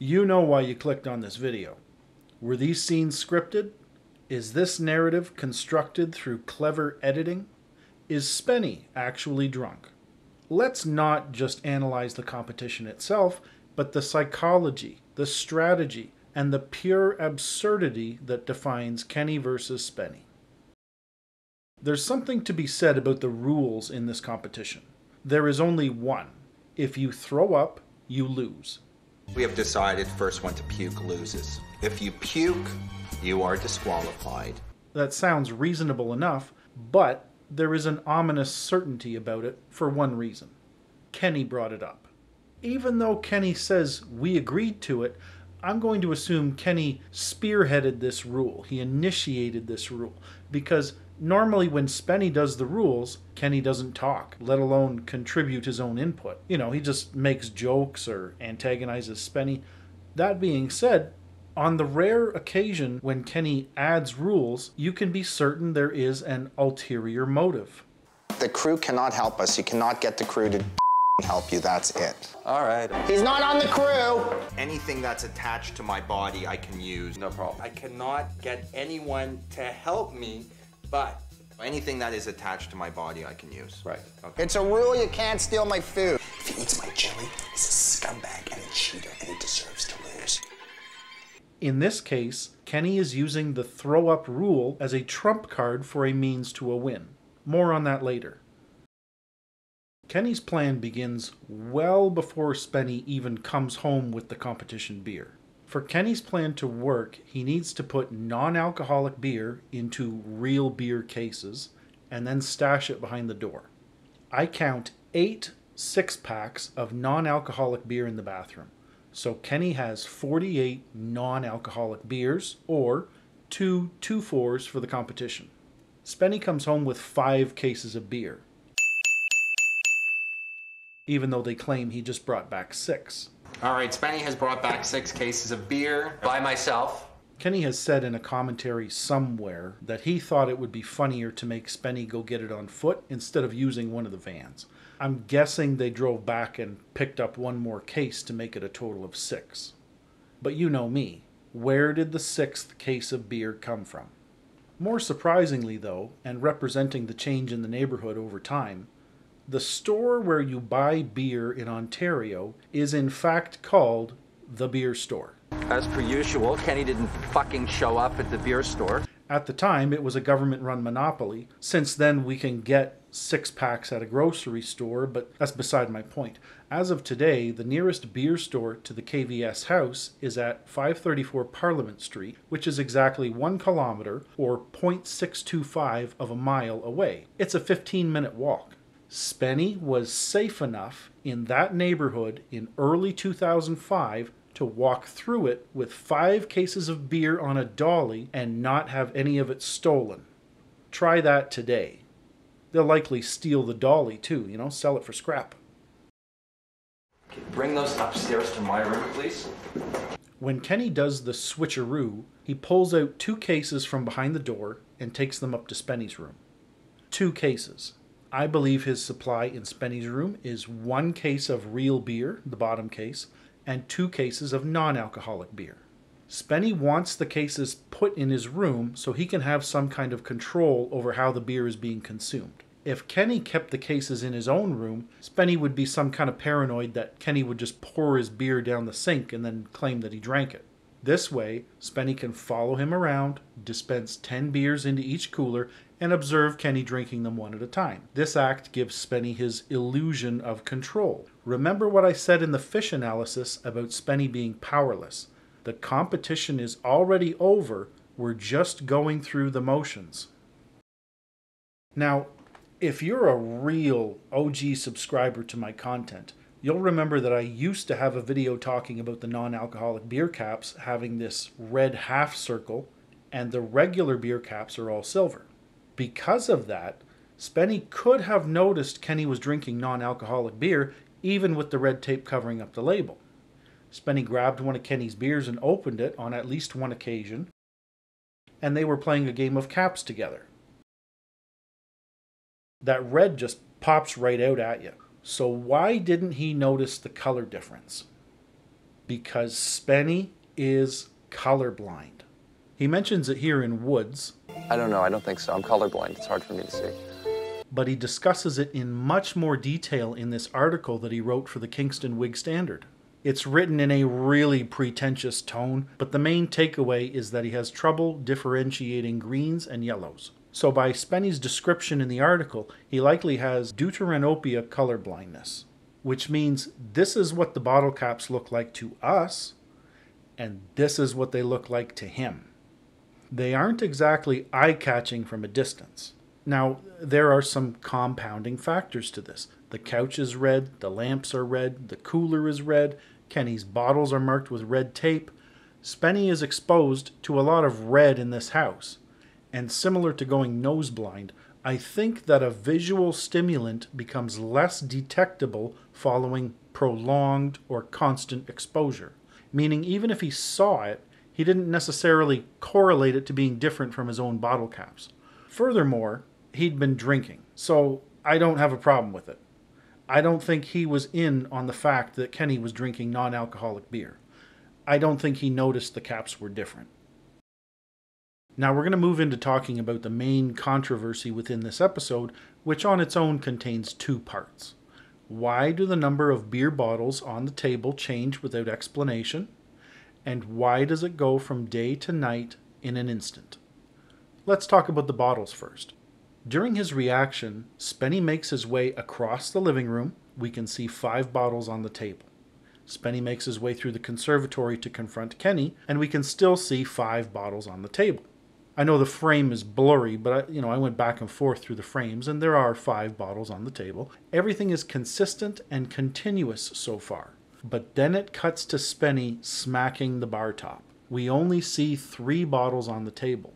You know why you clicked on this video. Were these scenes scripted? Is this narrative constructed through clever editing? Is Spenny actually drunk? Let's not just analyze the competition itself, but the psychology, the strategy, and the pure absurdity that defines Kenny versus Spenny. There's something to be said about the rules in this competition. There is only one. If you throw up, you lose. We have decided first one to puke loses. If you puke, you are disqualified. That sounds reasonable enough, but there is an ominous certainty about it for one reason. Kenny brought it up. Even though Kenny says we agreed to it, I'm going to assume Kenny spearheaded this rule. He initiated this rule. Because normally when Spenny does the rules, Kenny doesn't talk, let alone contribute his own input. You know, he just makes jokes or antagonizes Spenny. That being said, on the rare occasion when Kenny adds rules, you can be certain there is an ulterior motive. The crew cannot help us. You cannot get the crew to help you. That's it. All right. He's not on the crew. Anything that's attached to my body, I can use. No problem. I cannot get anyone to help me, but anything that is attached to my body, I can use. Right. Okay. It's a rule you can't steal my food. If he eats my chili, he's a scumbag and a cheater, and he deserves to lose. In this case, Kenny is using the throw-up rule as a trump card for a means to a win. More on that later. Kenny's plan begins well before Spenny even comes home with the competition beer. For Kenny's plan to work, he needs to put non-alcoholic beer into real beer cases and then stash it behind the door. I count 8 six-packs of non-alcoholic beer in the bathroom. So Kenny has 48 non-alcoholic beers, or 2 2-4s for the competition. Spenny comes home with 5 cases of beer, even though they claim he just brought back 6. All right, Spenny has brought back 6 cases of beer by myself. Kenny has said in a commentary somewhere that he thought it would be funnier to make Spenny go get it on foot instead of using one of the vans. I'm guessing they drove back and picked up one more case to make it a total of 6. But you know me, where did the 6th case of beer come from? More surprisingly though, and representing the change in the neighborhood over time, the store where you buy beer in Ontario is in fact called the beer store. As per usual, Kenny didn't fucking show up at the beer store. At the time, it was a government-run monopoly. Since then, we can get 6-packs at a grocery store, but that's beside my point. As of today, the nearest beer store to the KVS house is at 534 Parliament Street, which is exactly 1 kilometer, or 0.625 of a mile away. It's a 15-minute walk. Spenny was safe enough in that neighborhood in early 2005 to walk through it with 5 cases of beer on a dolly and not have any of it stolen. Try that today. They'll likely steal the dolly too, you know, sell it for scrap. Bring those upstairs to my room, please. When Kenny does the switcheroo, he pulls out 2 cases from behind the door and takes them up to Spenny's room. 2 cases. I believe his supply in Spenny's room is 1 case of real beer, the bottom case, and 2 cases of non-alcoholic beer. Spenny wants the cases put in his room so he can have some kind of control over how the beer is being consumed. If Kenny kept the cases in his own room, Spenny would be some kind of paranoid that Kenny would just pour his beer down the sink and then claim that he drank it. This way, Spenny can follow him around, dispense 10 beers into each cooler, and observe Kenny drinking them one at a time. This act gives Spenny his illusion of control. Remember what I said in the fish analysis about Spenny being powerless. The competition is already over, we're just going through the motions. Now, if you're a real OG subscriber to my content, you'll remember that I used to have a video talking about the non-alcoholic beer caps having this red half circle, and the regular beer caps are all silver. Because of that, Spenny could have noticed Kenny was drinking non-alcoholic beer, even with the red tape covering up the label. Spenny grabbed one of Kenny's beers and opened it on at least one occasion, and they were playing a game of caps together. That red just pops right out at you. So why didn't he notice the color difference? Because Spenny is colorblind. He mentions it here in Woods. I don't know. I don't think so. I'm colorblind. It's hard for me to see. But he discusses it in much more detail in this article that he wrote for the Kingston Whig-Standard. It's written in a really pretentious tone, but the main takeaway is that he has trouble differentiating greens and yellows. So by Spenny's description in the article, he likely has deuteranopia colorblindness, which means this is what the bottle caps look like to us, and this is what they look like to him. They aren't exactly eye-catching from a distance. Now, there are some compounding factors to this. The couch is red, the lamps are red, the cooler is red, Kenny's bottles are marked with red tape. Spenny is exposed to a lot of red in this house. And similar to going noseblind, I think that a visual stimulant becomes less detectable following prolonged or constant exposure. Meaning even if he saw it, he didn't necessarily correlate it to being different from his own bottle caps. Furthermore, he'd been drinking, so I don't have a problem with it. I don't think he was in on the fact that Kenny was drinking non-alcoholic beer. I don't think he noticed the caps were different. Now we're going to move into talking about the main controversy within this episode, which on its own contains two parts. Why do the number of beer bottles on the table change without explanation? And why does it go from day to night in an instant? Let's talk about the bottles first. During his reaction, Spenny makes his way across the living room. We can see 5 bottles on the table. Spenny makes his way through the conservatory to confront Kenny, and we can still see 5 bottles on the table. I know the frame is blurry, but I went back and forth through the frames, and there are 5 bottles on the table. Everything is consistent and continuous so far. But then it cuts to Spenny smacking the bar top. We only see 3 bottles on the table.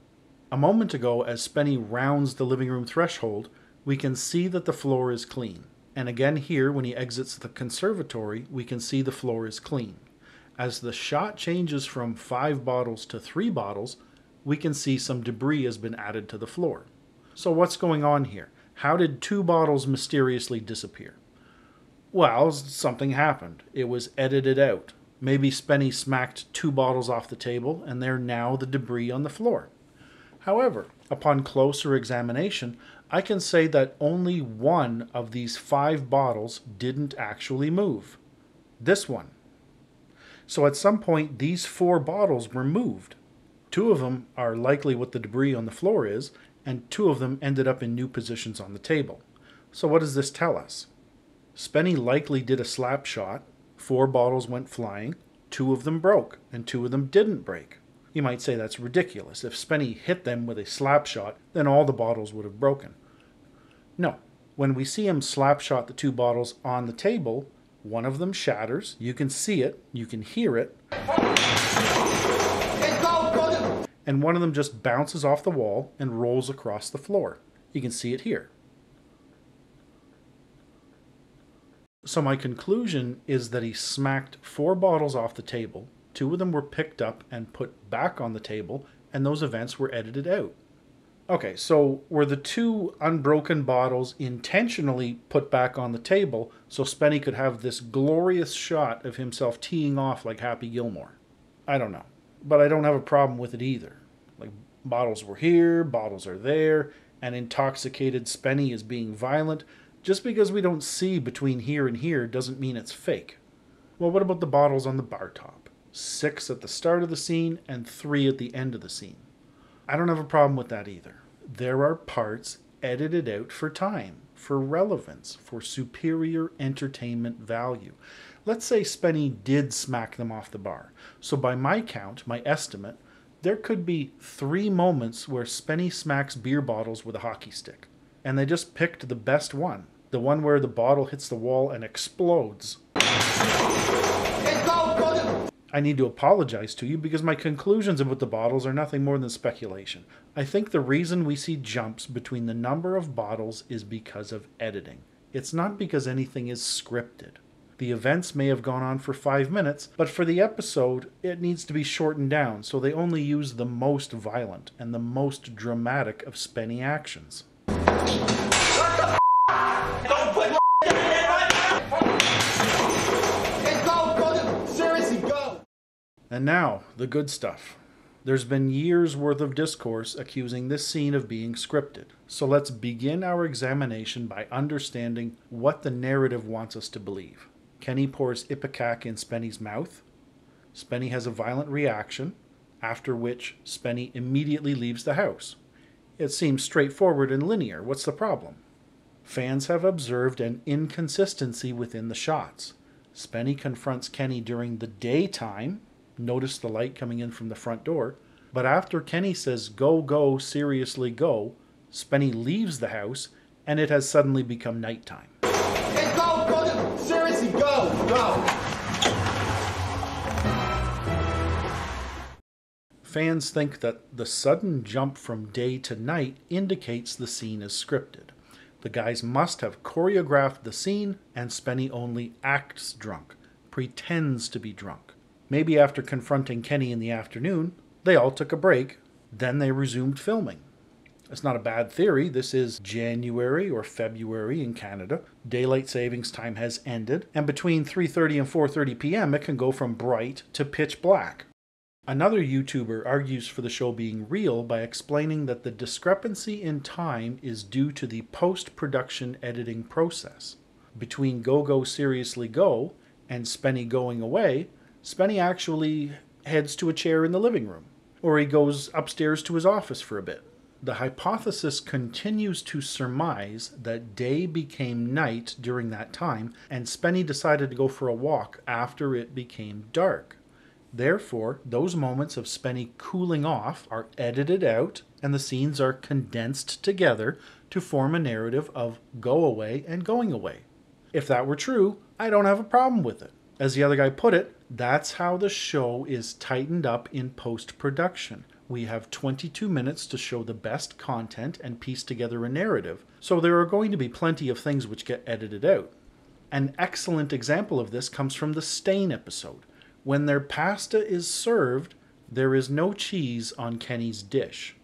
A moment ago, as Spenny rounds the living room threshold, we can see that the floor is clean. And again here, when he exits the conservatory, we can see the floor is clean. As the shot changes from 5 bottles to 3 bottles, we can see some debris has been added to the floor. So what's going on here? How did 2 bottles mysteriously disappear? Well, something happened. It was edited out. Maybe Spenny smacked 2 bottles off the table, and they're now the debris on the floor. However, upon closer examination, I can say that only 1 of these 5 bottles didn't actually move. This one. So at some point, these 4 bottles were moved. 2 of them are likely what the debris on the floor is, and 2 of them ended up in new positions on the table. So what does this tell us? Spenny likely did a slap shot, 4 bottles went flying, 2 of them broke, and 2 of them didn't break. You might say that's ridiculous. If Spenny hit them with a slap shot, then all the bottles would have broken. No. When we see him slap shot the 2 bottles on the table, one of them shatters. You can see it. You can hear it. And one of them just bounces off the wall and rolls across the floor. You can see it here. So my conclusion is that he smacked 4 bottles off the table. 2 of them were picked up and put back on the table, and those events were edited out. Okay, so were the 2 unbroken bottles intentionally put back on the table so Spenny could have this glorious shot of himself teeing off like Happy Gilmore? I don't know, but I don't have a problem with it either. Like, bottles were here, bottles are there, and intoxicated Spenny is being violent. Just because we don't see between here and here doesn't mean it's fake. Well, what about the bottles on the bar top? 6 at the start of the scene and 3 at the end of the scene. I don't have a problem with that either. There are parts edited out for time, for relevance, for superior entertainment value. Let's say Spenny did smack them off the bar. So by my count, my estimate, there could be 3 moments where Spenny smacks beer bottles with a hockey stick. And they just picked the best one. The one where the bottle hits the wall and explodes. I need to apologize to you because my conclusions about the bottles are nothing more than speculation. I think the reason we see jumps between the number of bottles is because of editing. It's not because anything is scripted. The events may have gone on for 5 minutes, but for the episode, it needs to be shortened down, so they only use the most violent and the most dramatic of Spenny actions. What the f***? Don't put my in my mouth! Hey, go! Seriously, go! And now, the good stuff. There's been years worth of discourse accusing this scene of being scripted. So let's begin our examination by understanding what the narrative wants us to believe. Kenny pours ipecac in Spenny's mouth. Spenny has a violent reaction, after which Spenny immediately leaves the house. It seems straightforward and linear. What's the problem? Fans have observed an inconsistency within the shots. Spenny confronts Kenny during the daytime. Notice the light coming in from the front door. But after Kenny says, "Go, go, seriously go," Spenny leaves the house and it has suddenly become nighttime. Hey, go, seriously, go. Fans think that the sudden jump from day to night indicates the scene is scripted. The guys must have choreographed the scene, and Spenny only acts drunk, pretends to be drunk. Maybe after confronting Kenny in the afternoon, they all took a break, then they resumed filming. It's not a bad theory. This is January or February in Canada. Daylight savings time has ended, and between 3:30 and 4:30 p.m. it can go from bright to pitch black. Another YouTuber argues for the show being real by explaining that the discrepancy in time is due to the post-production editing process. Between Go Go Seriously Go and Spenny going away, Spenny actually heads to a chair in the living room, or he goes upstairs to his office for a bit. The hypothesis continues to surmise that day became night during that time, and Spenny decided to go for a walk after it became dark. Therefore, those moments of Spenny cooling off are edited out, and the scenes are condensed together to form a narrative of go away and going away. If that were true, I don't have a problem with it. As the other guy put it, that's how the show is tightened up in post-production. We have 22 minutes to show the best content and piece together a narrative, so there are going to be plenty of things which get edited out. An excellent example of this comes from the Stain episode. When their pasta is served, there is no cheese on Kenny's dish.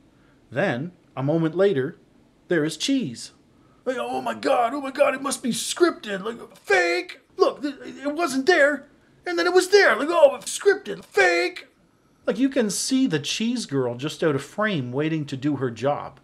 Then, a moment later, there is cheese. Like, oh my god, it must be scripted, like, fake! Look, it wasn't there, and then it was there, like, oh, it's scripted, fake! Like, you can see the cheese girl just out of frame waiting to do her job.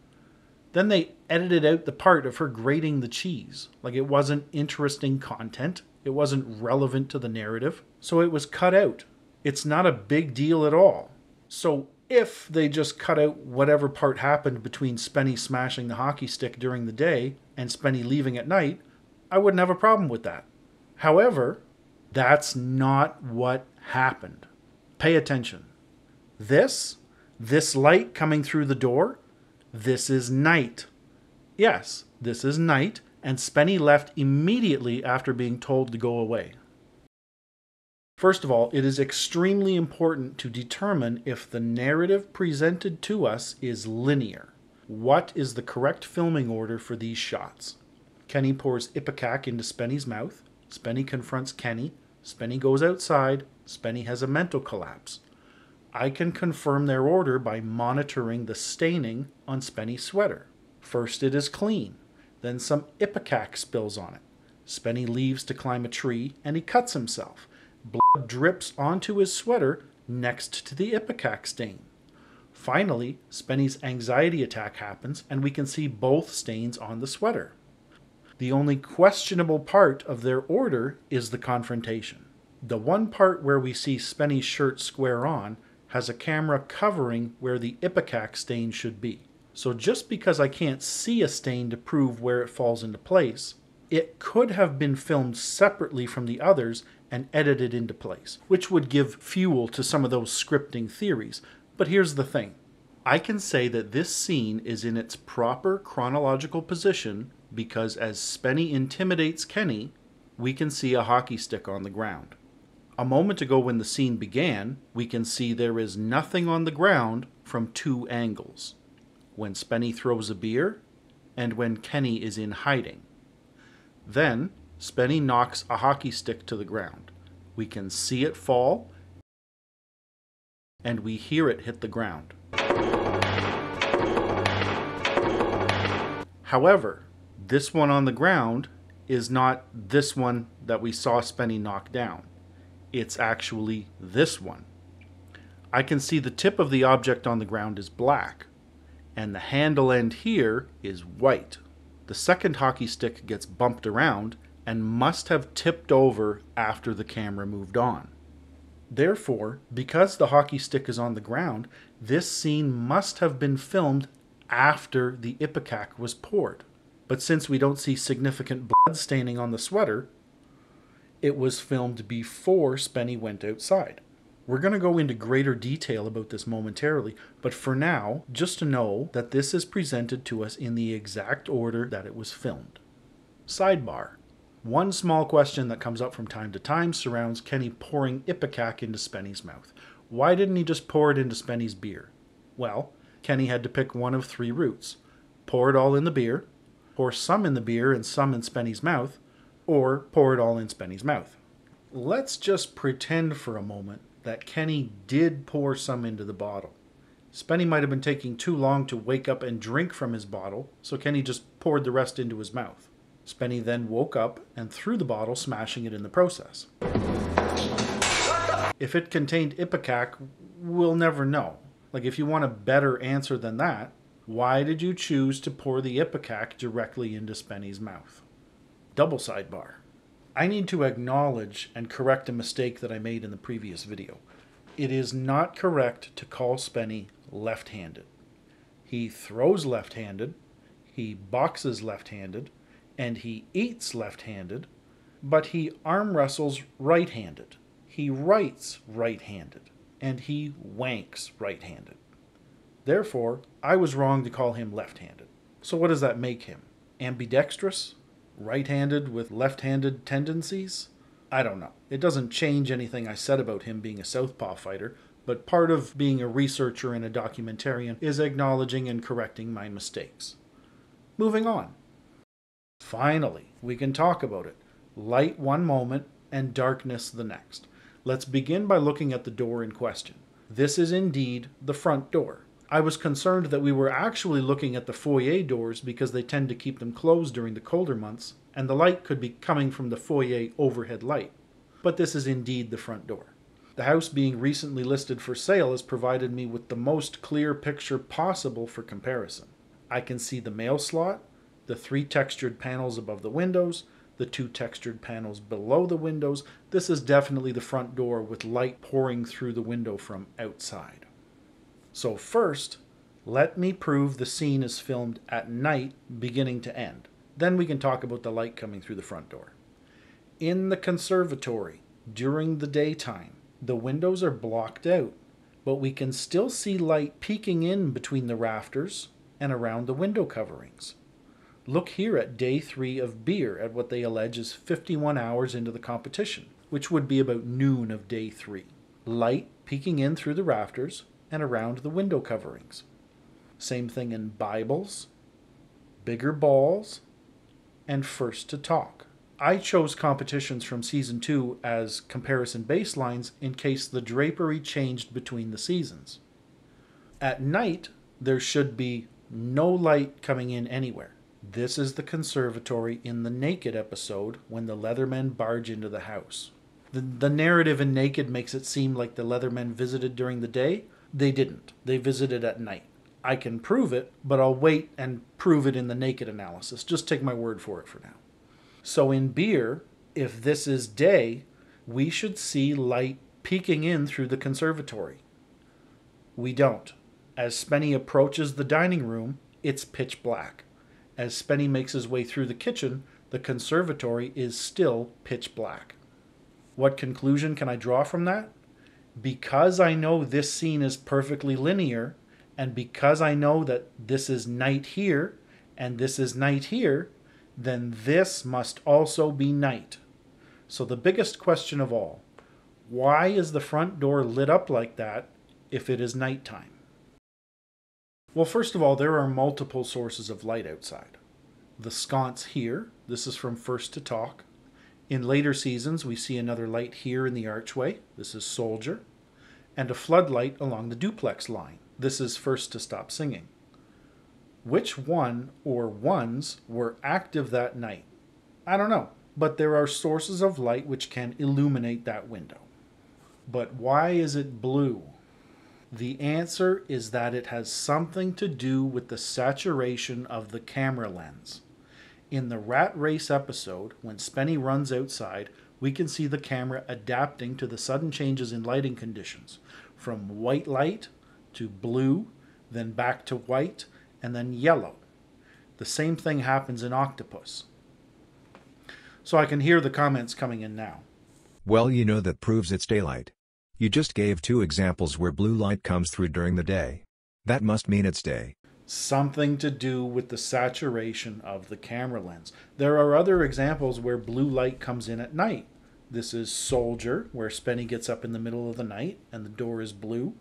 Then they edited out the part of her grating the cheese. Like, it wasn't interesting content. It wasn't relevant to the narrative, so it was cut out. It's not a big deal at all. So if they just cut out whatever part happened between Spenny smashing the hockey stick during the day and Spenny leaving at night, I wouldn't have a problem with that. However, that's not what happened. Pay attention. This light coming through the door, this is night. Yes, this is night. And Spenny left immediately after being told to go away. First of all, it is extremely important to determine if the narrative presented to us is linear. What is the correct filming order for these shots? Kenny pours ipecac into Spenny's mouth. Spenny confronts Kenny. Spenny goes outside. Spenny has a mental collapse. I can confirm their order by monitoring the staining on Spenny's sweater. First, it is clean. Then some ipecac spills on it. Spenny leaves to climb a tree, and he cuts himself. Blood drips onto his sweater next to the ipecac stain. Finally, Spenny's anxiety attack happens, and we can see both stains on the sweater. The only questionable part of their order is the confrontation. The one part where we see Spenny's shirt square on has a camera covering where the ipecac stain should be. So just because I can't see a stain to prove where it falls into place, it could have been filmed separately from the others and edited into place, which would give fuel to some of those scripting theories. But here's the thing. I can say that this scene is in its proper chronological position because as Spenny intimidates Kenny, we can see a hockey stick on the ground. A moment ago when the scene began, we can see there is nothing on the ground from two angles. When Spenny throws a beer, and when Kenny is in hiding. Then, Spenny knocks a hockey stick to the ground. We can see it fall, and we hear it hit the ground. However, this one on the ground is not this one that we saw Spenny knock down. It's actually this one. I can see the tip of the object on the ground is black, and the handle end here is white. The second hockey stick gets bumped around and must have tipped over after the camera moved on. Therefore, because the hockey stick is on the ground, this scene must have been filmed after the ipecac was poured. But since we don't see significant blood staining on the sweater, it was filmed before Spenny went outside. We're going to go into greater detail about this momentarily, but for now, just to know that this is presented to us in the exact order that it was filmed. Sidebar. One small question that comes up from time to time surrounds Kenny pouring ipecac into Spenny's mouth. Why didn't he just pour it into Spenny's beer? Well, Kenny had to pick one of three routes. Pour it all in the beer, pour some in the beer and some in Spenny's mouth, or pour it all in Spenny's mouth. Let's just pretend for a moment that Kenny did pour some into the bottle. Spenny might have been taking too long to wake up and drink from his bottle, so Kenny just poured the rest into his mouth. Spenny then woke up and threw the bottle, smashing it in the process. If it contained ipecac, we'll never know. Like, if you want a better answer than that, why did you choose to pour the ipecac directly into Spenny's mouth? Double sidebar. I need to acknowledge and correct a mistake that I made in the previous video. It is not correct to call Spenny left-handed. He throws left-handed, he boxes left-handed, and he eats left-handed, but he arm wrestles right-handed. He writes right-handed, and he wanks right-handed. Therefore, I was wrong to call him left-handed. So what does that make him? Ambidextrous? Right-handed with left-handed tendencies? I don't know. It doesn't change anything I said about him being a southpaw fighter, but part of being a researcher and a documentarian is acknowledging and correcting my mistakes. Moving on. Finally, we can talk about it. Light one moment and darkness the next. Let's begin by looking at the door in question. This is indeed the front door. I was concerned that we were actually looking at the foyer doors because they tend to keep them closed during the colder months, and the light could be coming from the foyer overhead light. But this is indeed the front door. The house being recently listed for sale has provided me with the most clear picture possible for comparison. I can see the mail slot, the 3 textured panels above the windows, the 2 textured panels below the windows. This is definitely the front door with light pouring through the window from outside. So first, let me prove the scene is filmed at night, beginning to end. Then we can talk about the light coming through the front door. In the conservatory, during the daytime, the windows are blocked out, but we can still see light peeking in between the rafters and around the window coverings. Look here at day 3 of beer at what they allege is 51 hours into the competition, which would be about noon of day 3. Light peeking in through the rafters and around the window coverings. Same thing in Bibles, Bigger Balls, and First to Talk. I chose competitions from Season 2 as comparison baselines in case the drapery changed between the seasons. At night, there should be no light coming in anywhere. This is the conservatory in the Naked episode when the Leathermen barge into the house. The narrative in Naked makes it seem like the Leathermen visited during the day. They didn't. They visited at night. I can prove it, but I'll wait and prove it in the Naked analysis. Just take my word for it for now. So in beer, if this is day, we should see light peeking in through the conservatory. We don't. As Spenny approaches the dining room, it's pitch black. As Spenny makes his way through the kitchen, the conservatory is still pitch black. What conclusion can I draw from that? Because I know this scene is perfectly linear, and because I know that this is night here, and this is night here, then this must also be night. So the biggest question of all, why is the front door lit up like that if it is nighttime? Well, first of all, there are multiple sources of light outside. The sconce here, this is from First to Talk. In later seasons, we see another light here in the archway. This is Soldier. And a floodlight along the duplex line. This is First to Stop Singing. Which one or ones were active that night? I don't know, but there are sources of light which can illuminate that window. But why is it blue? The answer is that it has something to do with the saturation of the camera lens. In the rat race episode, when Spenny runs outside, we can see the camera adapting to the sudden changes in lighting conditions, from white light to blue, then back to white, and then yellow. The same thing happens in Octopus. So I can hear the comments coming in now. Well, you know, that proves it's daylight. You just gave 2 examples where blue light comes through during the day. That must mean it's day. Something to do with the saturation of the camera lens. There are other examples where blue light comes in at night. This is Soldier, where Spenny gets up in the middle of the night and the door is blue.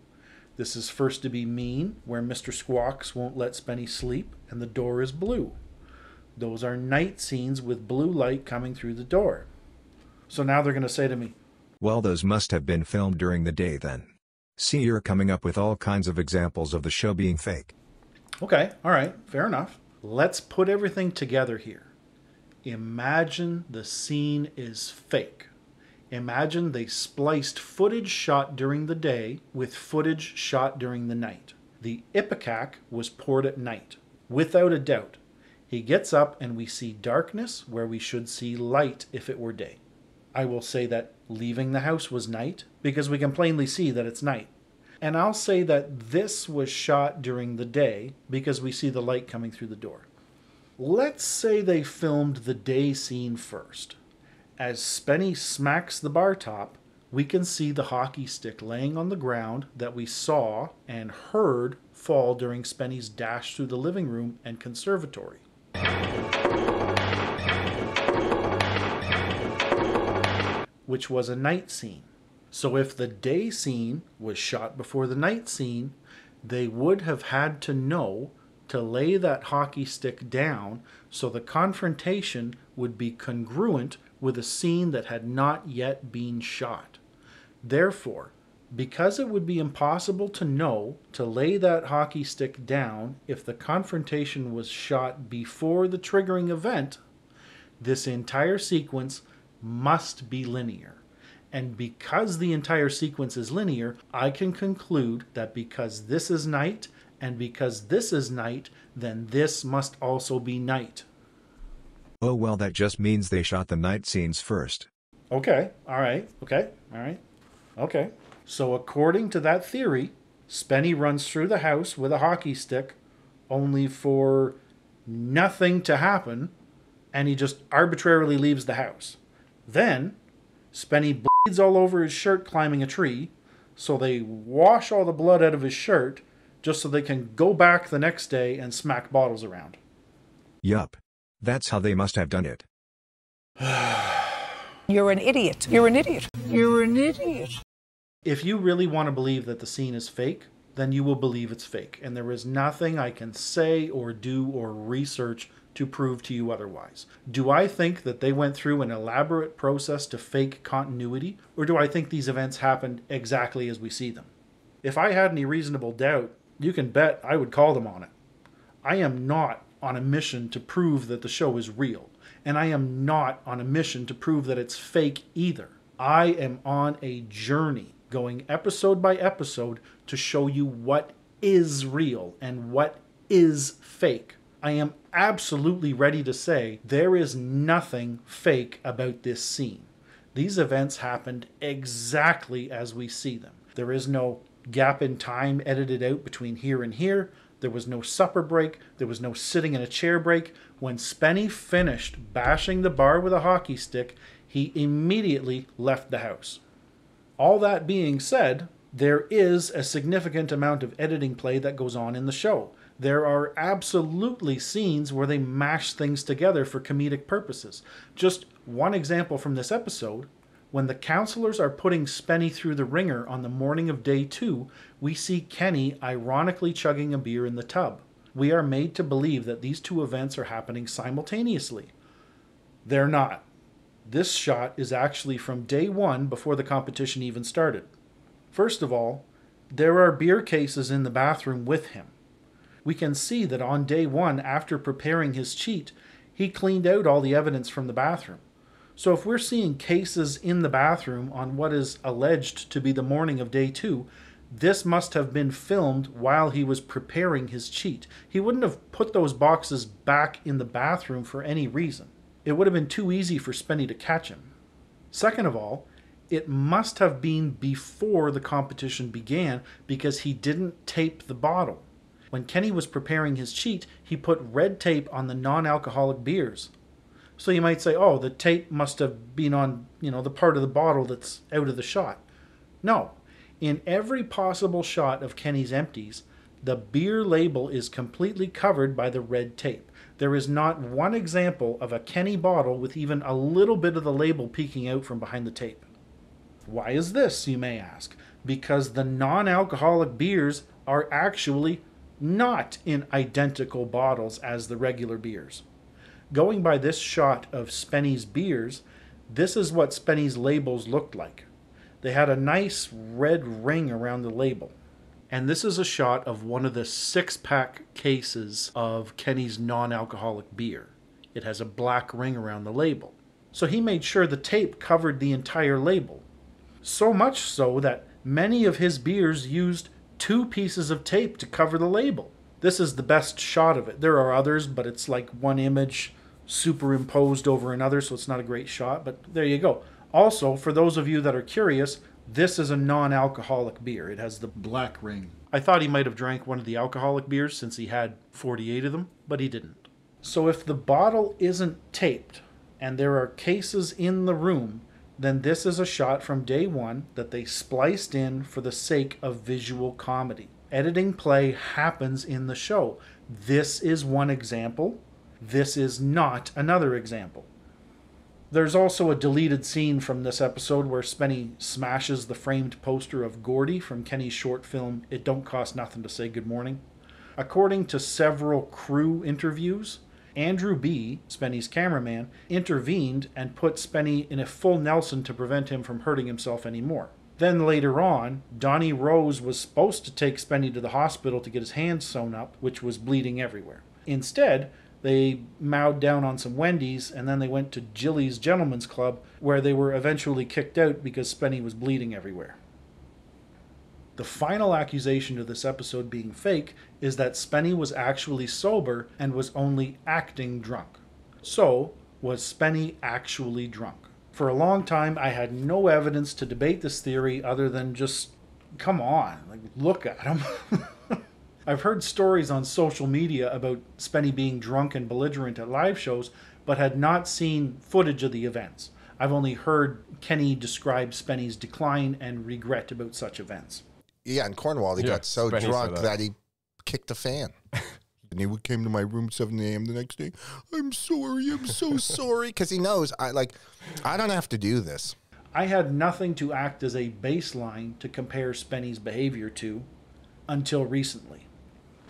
This is First to Be Mean, where Mr. Squawks won't let Spenny sleep and the door is blue. Those are night scenes with blue light coming through the door. So now they're going to say to me, well, those must have been filmed during the day then. See, you're coming up with all kinds of examples of the show being fake. Okay, all right, fair enough. Let's put everything together here. Imagine the scene is fake. Imagine they spliced footage shot during the day with footage shot during the night. The ipecac was poured at night, without a doubt. He gets up and we see darkness where we should see light if it were day. I will say that leaving the house was night because we can plainly see that it's night. And I'll say that this was shot during the day because we see the light coming through the door. Let's say they filmed the day scene first. As Spenny smacks the bar top, we can see the hockey stick laying on the ground that we saw and heard fall during Spenny's dash through the living room and conservatory. Which was a night scene. So if the day scene was shot before the night scene, they would have had to know to lay that hockey stick down so the confrontation would be congruent with a scene that had not yet been shot. Therefore, because it would be impossible to know to lay that hockey stick down if the confrontation was shot before the triggering event, this entire sequence must be linear. And because the entire sequence is linear, I can conclude that because this is night and because this is night, then this must also be night. Oh, well, that just means they shot the night scenes first. Okay, all right, okay, all right, okay. So according to that theory, Spenny runs through the house with a hockey stick only for nothing to happen, and he just arbitrarily leaves the house. Then Spenny bleeds all over his shirt climbing a tree, so they wash all the blood out of his shirt just so they can go back the next day and smack bottles around. Yup. That's how they must have done it. You're an idiot. You're an idiot. You're an idiot. If you really want to believe that the scene is fake, then you will believe it's fake. And there is nothing I can say or do or research to prove to you otherwise. Do I think that they went through an elaborate process to fake continuity? Or do I think these events happened exactly as we see them? If I had any reasonable doubt, you can bet I would call them on it. I am not on a mission to prove that the show is real. And I am not on a mission to prove that it's fake either. I am on a journey, going episode by episode, to show you what is real and what is fake. I am absolutely ready to say there is nothing fake about this scene. These events happened exactly as we see them. There is no gap in time edited out between here and here. There was no supper break. There was no sitting in a chair break. When Spenny finished bashing the bar with a hockey stick, he immediately left the house. All that being said, there is a significant amount of editing play that goes on in the show. There are absolutely scenes where they mash things together for comedic purposes. Just one example from this episode, when the counselors are putting Spenny through the ringer on the morning of day 2, we see Kenny ironically chugging a beer in the tub. We are made to believe that these two events are happening simultaneously. They're not. This shot is actually from day 1 before the competition even started. First of all, there are beer cases in the bathroom with him. We can see that on day 1, after preparing his cheat, he cleaned out all the evidence from the bathroom. So if we're seeing cases in the bathroom on what is alleged to be the morning of day 2, This must have been filmed while he was preparing his cheat. He wouldn't have put those boxes back in the bathroom for any reason. It would have been too easy for Spenny to catch him. Second of all, it must have been before the competition began because he didn't tape the bottle. When Kenny was preparing his cheat, he put red tape on the non-alcoholic beers. So you might say, oh, the tape must have been on, the part of the bottle that's out of the shot. No. In every possible shot of Kenny's empties, the beer label is completely covered by the red tape. There is not one example of a Kenny bottle with even a little bit of the label peeking out from behind the tape. Why is this, you may ask? Because the non-alcoholic beers are actually not in identical bottles as the regular beers. Going by this shot of Spenny's beers, this is what Spenny's labels looked like. They had a nice red ring around the label. And this is a shot of one of the 6-pack cases of Kenny's non-alcoholic beer. It has a black ring around the label. So he made sure the tape covered the entire label. So much so that many of his beers used 2 pieces of tape to cover the label. This is the best shot of it. There are others, but it's like one image superimposed over another, so it's not a great shot, but there you go. Also, for those of you that are curious, this is a non-alcoholic beer. It has the black ring. I thought he might have drank one of the alcoholic beers since he had 48 of them, but he didn't. So if the bottle isn't taped and there are cases in the room, then this is a shot from day one that they spliced in for the sake of visual comedy. Editing play happens in the show. This is one example. This is not another example. There's also a deleted scene from this episode where Spenny smashes the framed poster of Gordy from Kenny's short film, It Don't Cost Nothing to Say Good Morning. According to several crew interviews, Andrew B., Spenny's cameraman, intervened and put Spenny in a full Nelson to prevent him from hurting himself anymore. Then later on, Donny Rose was supposed to take Spenny to the hospital to get his hand sewn up, which was bleeding everywhere. Instead, they mowed down on some Wendy's, and then they went to Jilly's Gentleman's Club, where they were eventually kicked out because Spenny was bleeding everywhere. The final accusation of this episode being fake is that Spenny was actually sober and was only acting drunk. So, was Spenny actually drunk? For a long time, I had no evidence to debate this theory other than just, come on, look at him. I've heard stories on social media about Spenny being drunk and belligerent at live shows, but had not seen footage of the events. I've only heard Kenny describe Spenny's decline and regret about such events. Yeah, in Cornwall, he got so drunk that he kicked a fan. And he came to my room 7 a.m. the next day. I'm sorry, I'm so sorry. Because he knows, I don't have to do this. I had nothing to act as a baseline to compare Spenny's behavior to until recently.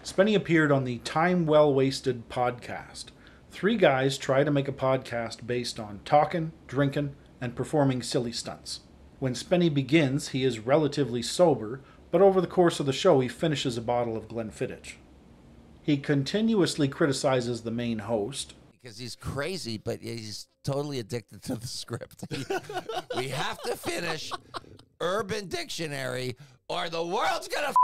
Spenny appeared on the Time Well Wasted podcast. 3 guys try to make a podcast based on talking, drinking, and performing silly stunts. When Spenny begins, he is relatively sober, but over the course of the show, he finishes a bottle of Glenfiddich. He continuously criticizes the main host. Because he's crazy, but he's totally addicted to the script. We have to finish Urban Dictionary, or the world's gonna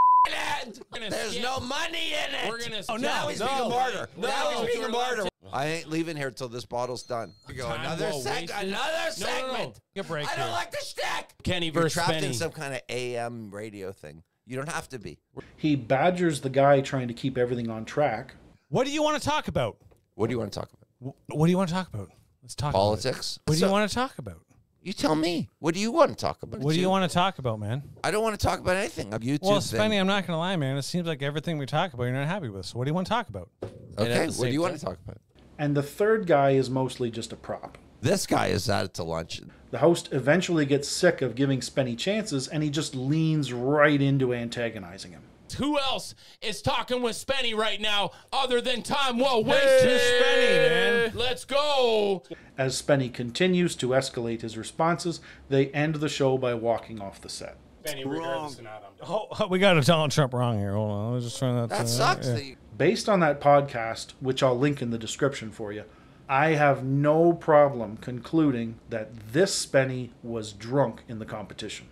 end. There's no money in it. We're gonna. Oh, now he's being a martyr. Now he's being a martyr. I ain't leaving here till this bottle's done. We go another segment. A break I don't like the shtick. Kenny You're versus trapped Spenny. in some kind of AM radio thing. You don't have to be. He badgers the guy trying to keep everything on track. What do you want to talk about? What do you want to talk about? What do you want to talk about? Let's talk politics. What do you want to talk about? You tell me. What do you want to talk about? What do you want to talk about, man? I don't want to talk about anything. YouTube well, thing. Spenny, I'm not going to lie, man. It seems like everything we talk about, you're not happy with. So what do you want to talk about? Okay, what do you want to talk about? And the third guy is mostly just a prop. This guy is at it to lunch. The host eventually gets sick of giving Spenny chances, and he just leans right into antagonizing him. Who else is talking with Spenny right now other than Time Well Wasted? Spenny, man. Let's go. As Spenny continues to escalate his responses, they end the show by walking off the set. Spenny, wrong. Oh, we got a Donald Trump wrong here. Hold on. I was just trying that. That sucks. Yeah. Based on that podcast, which I'll link in the description for you, I have no problem concluding that this Spenny was drunk in the competition.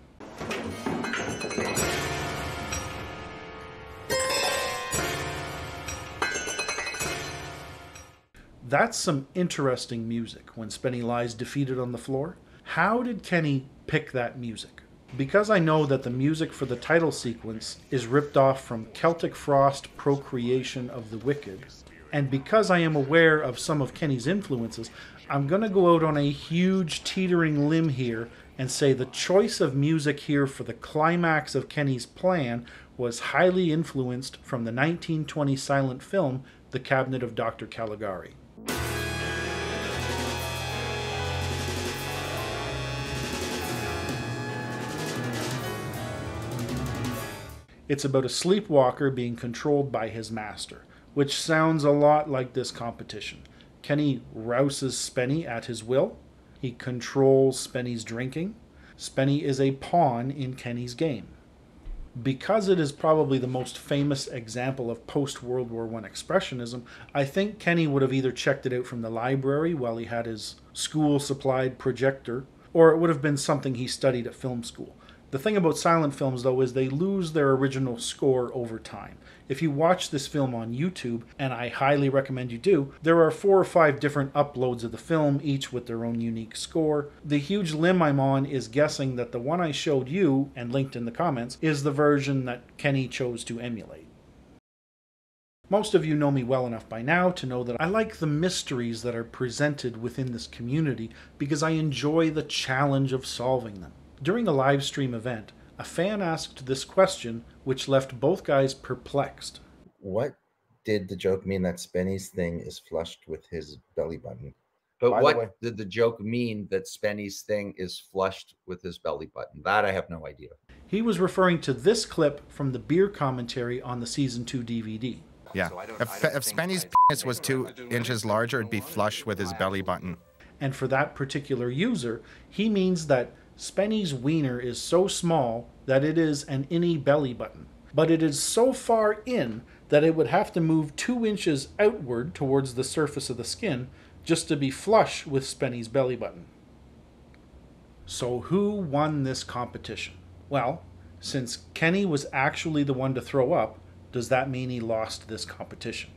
That's some interesting music when Spenny lies defeated on the floor. How did Kenny pick that music? Because I know that the music for the title sequence is ripped off from Celtic Frost Procreation of the Wicked, and because I am aware of some of Kenny's influences, I'm going to go out on a huge teetering limb here and say the choice of music here for the climax of Kenny's plan was highly influenced from the 1920 silent film The Cabinet of Dr. Caligari. It's about a sleepwalker being controlled by his master, which sounds a lot like this competition. Kenny rouses Spenny at his will. He controls Spenny's drinking. Spenny is a pawn in Kenny's game. Because it is probably the most famous example of post-World War I expressionism, I think Kenny would have either checked it out from the library while he had his school-supplied projector, or it would have been something he studied at film school. The thing about silent films, though, is they lose their original score over time. If you watch this film on YouTube, and I highly recommend you do, there are 4 or 5 different uploads of the film, each with their own unique score. The huge limb I'm on is guessing that the one I showed you, and linked in the comments, is the version that Kenny chose to emulate. Most of you know me well enough by now to know that I like the mysteries that are presented within this community because I enjoy the challenge of solving them. During a live stream event, a fan asked this question, which left both guys perplexed. What did the joke mean that Spenny's thing is flushed with his belly button? But what did the joke mean that Spenny's thing is flushed with his belly button? That I have no idea. He was referring to this clip from the beer commentary on the Season 2 DVD. Yeah, if Spenny's penis was 2 inches larger, it'd be flush with his belly button. And for that particular user, he means that Spenny's wiener is so small that it is an innie belly button, but it is so far in that it would have to move 2 inches outward towards the surface of the skin just to be flush with Spenny's belly button. So who won this competition? Well, since Kenny was actually the one to throw up, does that mean he lost this competition?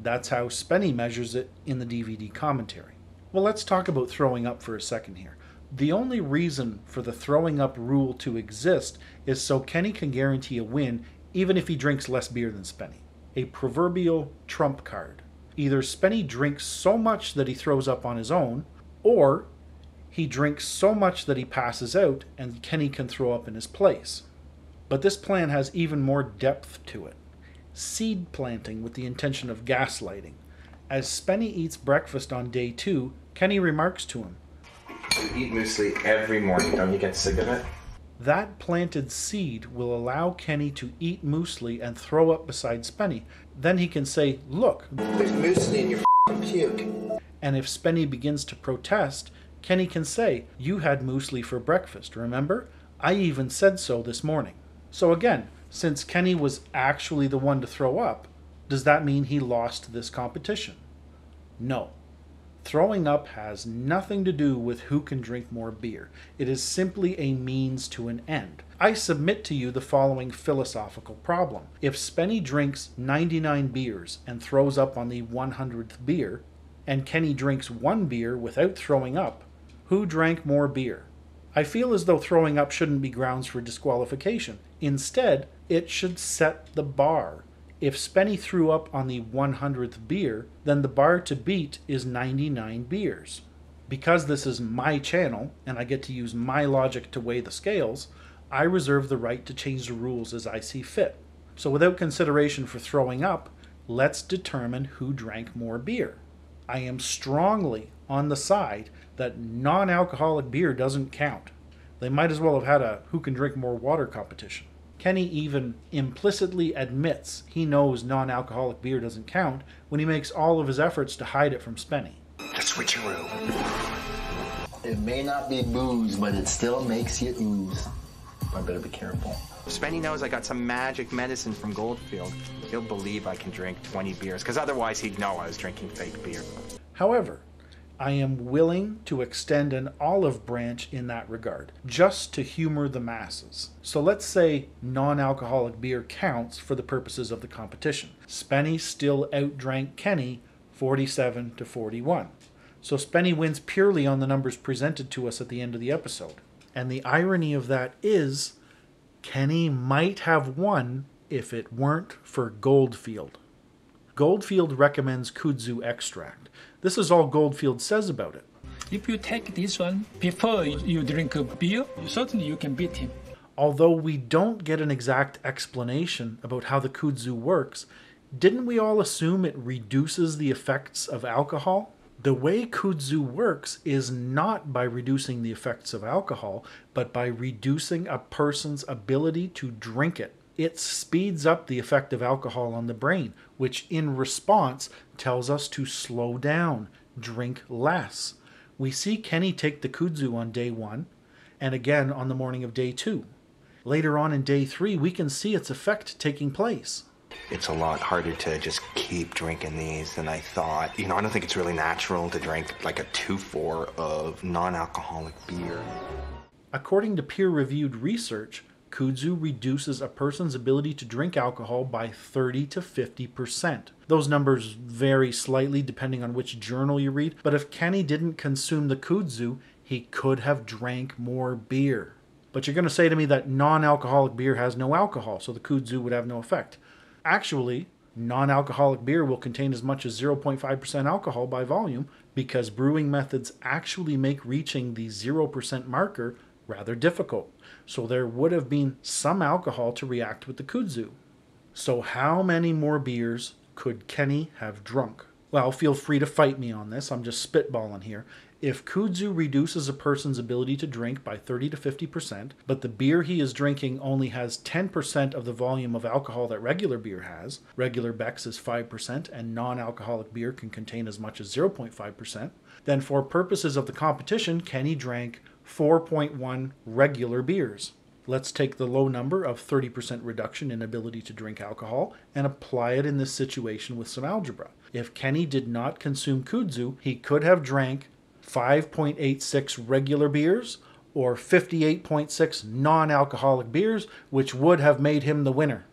That's how Spenny measures it in the DVD commentary. Well, let's talk about throwing up for a second here. The only reason for the throwing up rule to exist is so Kenny can guarantee a win even if he drinks less beer than Spenny. A proverbial trump card. Either Spenny drinks so much that he throws up on his own, or he drinks so much that he passes out and Kenny can throw up in his place. But this plan has even more depth to it. Seed planting with the intention of gaslighting. As Spenny eats breakfast on day 2, Kenny remarks to him, "You eat muesli every morning, don't you get sick of it?" That planted seed will allow Kenny to eat muesli and throw up beside Spenny. Then he can say, "Look, there's muesli in your puke." And if Spenny begins to protest, Kenny can say, "You had muesli for breakfast, remember? I even said so this morning." So again, since Kenny was actually the one to throw up, does that mean he lost this competition? No. Throwing up has nothing to do with who can drink more beer. It is simply a means to an end. I submit to you the following philosophical problem. If Spenny drinks 99 beers and throws up on the 100th beer, and Kenny drinks 1 beer without throwing up, who drank more beer? I feel as though throwing up shouldn't be grounds for disqualification. Instead, it should set the bar. If Spenny threw up on the 100th beer, then the bar to beat is 99 beers. Because this is my channel, and I get to use my logic to weigh the scales, I reserve the right to change the rules as I see fit. So without consideration for throwing up, let's determine who drank more beer. I am strongly on the side that non-alcoholic beer doesn't count. They might as well have had a who can drink more water competition. Kenny even implicitly admits he knows non-alcoholic beer doesn't count when he makes all of his efforts to hide it from Spenny. The switcheroo. It may not be booze, but it still makes you ooze. I better be careful. Spenny knows I got some magic medicine from Goldfield. He'll believe I can drink 20 beers, because otherwise he'd know I was drinking fake beer. However, I am willing to extend an olive branch in that regard, just to humor the masses. So let's say non-alcoholic beer counts for the purposes of the competition. Spenny still outdrank Kenny 47 to 41. So Spenny wins purely on the numbers presented to us at the end of the episode. And the irony of that is, Kenny might have won if it weren't for Goldfield. Goldfield recommends kudzu extract. This is all Goldfield says about it. If you take this one before you drink a beer, certainly you can beat him. Although we don't get an exact explanation about how the kudzu works, didn't we all assume it reduces the effects of alcohol? The way kudzu works is not by reducing the effects of alcohol, but by reducing a person's ability to drink it. It speeds up the effect of alcohol on the brain, which in response tells us to slow down, drink less. We see Kenny take the kudzu on day 1, and again on the morning of day 2. Later on in day 3, we can see its effect taking place. It's a lot harder to just keep drinking these than I thought. I don't think it's really natural to drink like a 2-4 of non-alcoholic beer. According to peer-reviewed research, kudzu reduces a person's ability to drink alcohol by 30 to 50%. Those numbers vary slightly depending on which journal you read, but if Kenny didn't consume the kudzu, he could have drank more beer. But you're going to say to me that non-alcoholic beer has no alcohol, so the kudzu would have no effect. Actually, non-alcoholic beer will contain as much as 0.5% alcohol by volume because brewing methods actually make reaching the 0% marker rather difficult. So there would have been some alcohol to react with the kudzu. So how many more beers could Kenny have drunk? Well, feel free to fight me on this. I'm just spitballing here. If kudzu reduces a person's ability to drink by 30 to 50%, but the beer he is drinking only has 10% of the volume of alcohol that regular beer has, regular Beck's is 5% and non-alcoholic beer can contain as much as 0.5%, then for purposes of the competition, Kenny drank 4.1 regular beers. Let's take the low number of 30% reduction in ability to drink alcohol and apply it in this situation with some algebra. If Kenny did not consume kudzu, he could have drank 5.86 regular beers or 58.6 non-alcoholic beers, which would have made him the winner.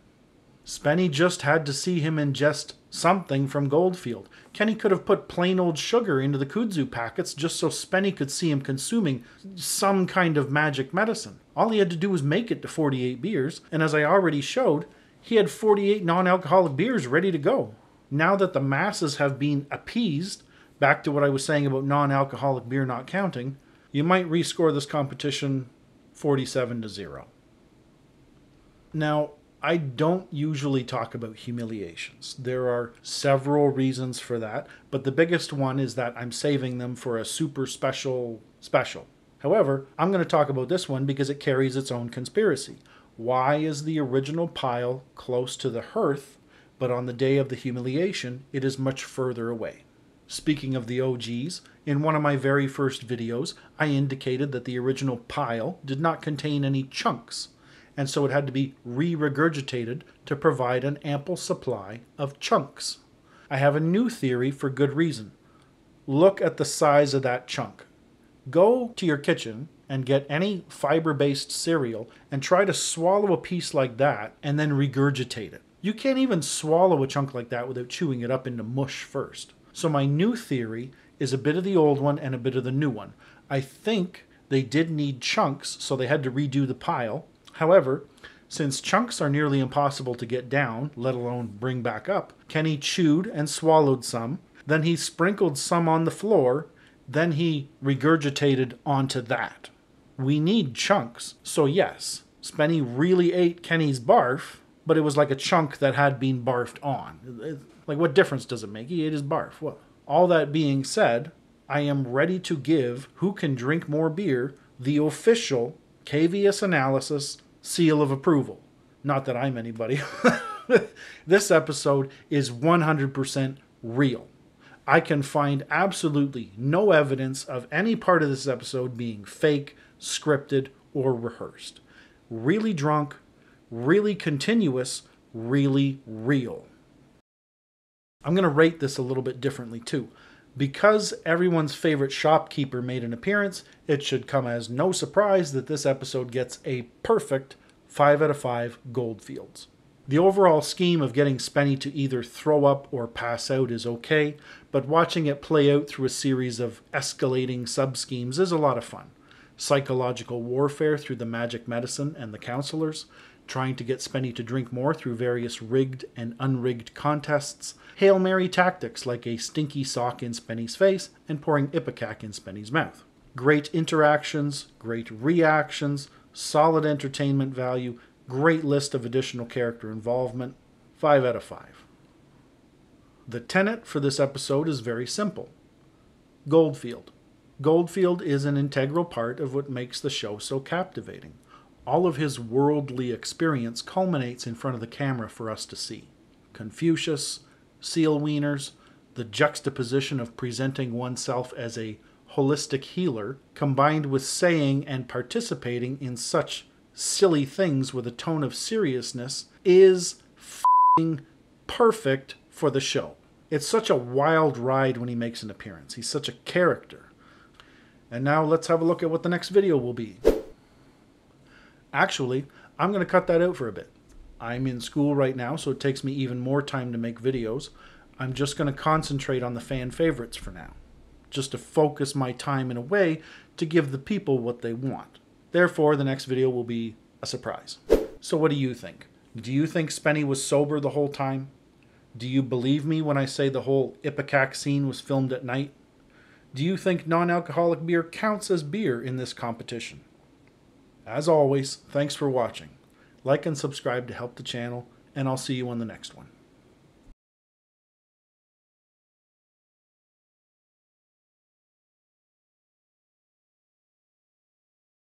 Spenny just had to see him ingest something from Goldfield. Kenny could have put plain old sugar into the kudzu packets just so Spenny could see him consuming some kind of magic medicine. All he had to do was make it to 48 beers, and as I already showed, he had 48 non-alcoholic beers ready to go. Now that the masses have been appeased, back to what I was saying about non-alcoholic beer not counting, you might rescore this competition 47 to 0. Now, I don't usually talk about humiliations. There are several reasons for that, but the biggest one is that I'm saving them for a super special. However, I'm going to talk about this one because it carries its own conspiracy. Why is the original pile close to the hearth, but on the day of the humiliation, it is much further away? Speaking of the OGs, in one of my very first videos, I indicated that the original pile did not contain any chunks, and so it had to be re-regurgitated to provide an ample supply of chunks. I have a new theory for good reason. Look at the size of that chunk. Go to your kitchen and get any fiber-based cereal and try to swallow a piece like that and then regurgitate it. You can't even swallow a chunk like that without chewing it up into mush first. So my new theory is a bit of the old one and a bit of the new one. I think they did need chunks, so they had to redo the pile. However, since chunks are nearly impossible to get down, let alone bring back up, Kenny chewed and swallowed some, then he sprinkled some on the floor, then he regurgitated onto that. We need chunks, so yes, Spenny really ate Kenny's barf, but it was like a chunk that had been barfed on. Like, what difference does it make? He ate his barf. What? All that being said, I am ready to give Who Can Drink More Beer the official KVS Analysis seal of approval. Not that I'm anybody. This episode is 100% real. I can find absolutely no evidence of any part of this episode being fake, scripted, or rehearsed. Really drunk, really continuous, really real. I'm going to rate this a little bit differently too. Because everyone's favorite shopkeeper made an appearance, it should come as no surprise that this episode gets a perfect 5 out of 5 Goldfields. The overall scheme of getting Spenny to either throw up or pass out is okay, but watching it play out through a series of escalating sub-schemes is a lot of fun. Psychological warfare through the magic medicine and the counselors, trying to get Spenny to drink more through various rigged and unrigged contests, Hail Mary tactics like a stinky sock in Spenny's face and pouring ipecac in Spenny's mouth. Great interactions, great reactions, solid entertainment value, great list of additional character involvement. 5 out of 5. The tenet for this episode is very simple. Goldfield. Goldfield is an integral part of what makes the show so captivating. All of his worldly experience culminates in front of the camera for us to see. Confucius, seal wieners, the juxtaposition of presenting oneself as a holistic healer, combined with saying and participating in such silly things with a tone of seriousness, is f***ing perfect for the show. It's such a wild ride when he makes an appearance. He's such a character. And now let's have a look at what the next video will be. Actually, I'm going to cut that out for a bit. I'm in school right now, so it takes me even more time to make videos. I'm just going to concentrate on the fan favorites for now, just to focus my time in a way to give the people what they want. Therefore, the next video will be a surprise. So what do you think? Do you think Spenny was sober the whole time? Do you believe me when I say the whole ipecac scene was filmed at night? Do you think non-alcoholic beer counts as beer in this competition? As always, thanks for watching. Like and subscribe to help the channel, and I'll see you on the next one.